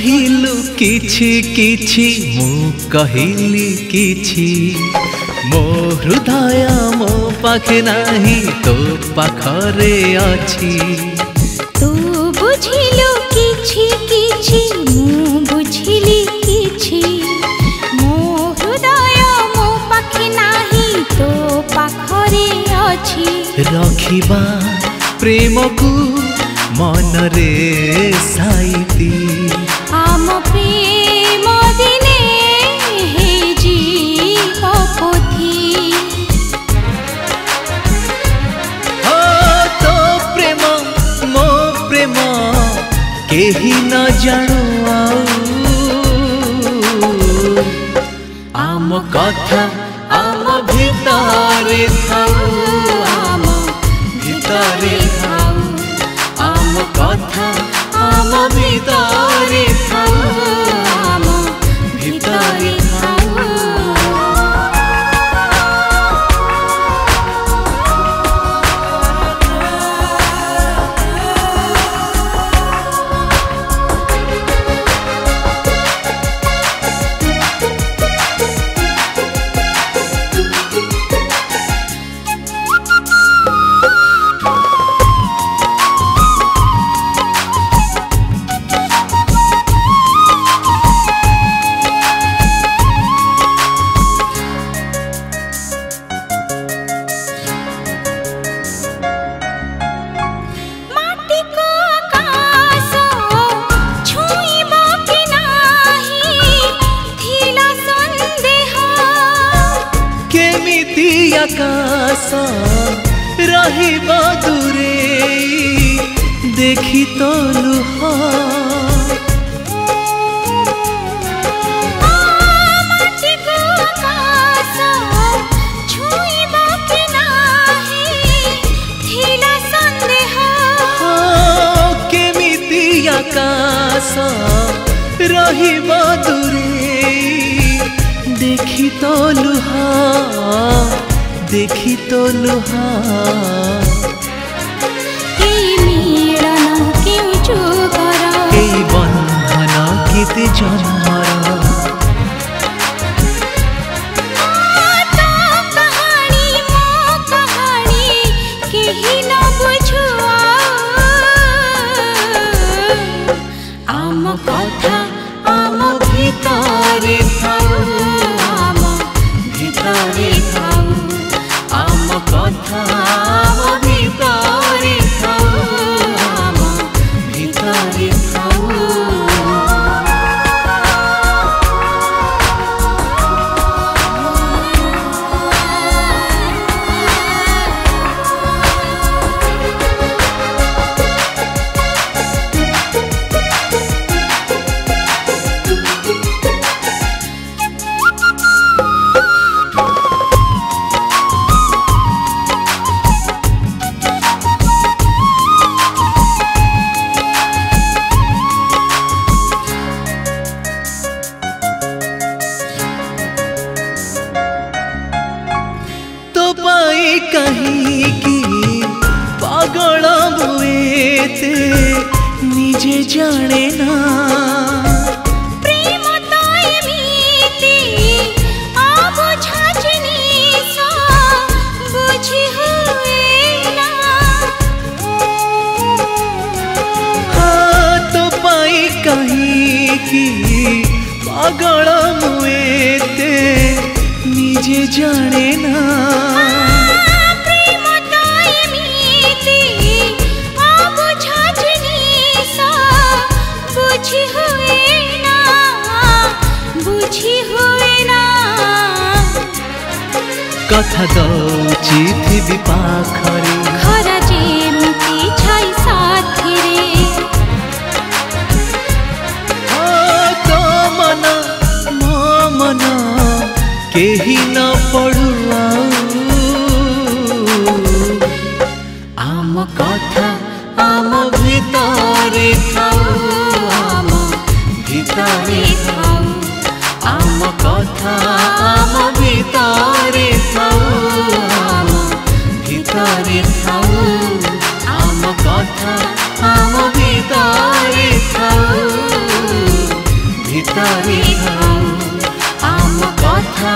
कहिलु किछि किछि मु कहिली किछि मो हृदय मो पाखे नाही तो पाखरे अछि तू बुझिलु किछि किछि मु बुझिली किछि मो हृदय मो पाखे नाही तो पाखरे अछि रखिबा प्रेम को मन रे साइती आम प्रेम दिने हे जीव पोथी हो तो प्रेम मो प्रेम केही न जानो आम कथा आम भितरे थाऊ आम भितरे थाऊ आम कथा आम भितरे थाऊ आम भितरे थाऊ आकाश रहिबा दूरे देखी तो लुह केमिति आकाश रहिबा दूरे देखी तो लुहा देखी तो लुहा मिलन क्यों जुगर बंधन कित जन्मर कहानी मो कहानी केही न बुझुआ आम कथा आम भितरे थाऊ आम भितरे थाऊ आम कथा आम भितरे थाऊ आम भितरे थाऊ कहीं की पागल बुएते निजे जाने ना प्रेम तो एमिति अबुझाजनी सा बुझी हुए ना हाँ तो पाई कहीं की पागल बुएते निजे जाने ना कथा दौची थी पाखरे खरा जेमती छाई साथिरे तो मन मो मन केही न पड़ुआ आम कथा आम भितरे थाऊ आम भितरे थाऊ आम कथा आम भितरे थाऊ आम भितरे थाऊ आम कथा आम भितरे थाऊ। ଥାଉ ଆମ କଥା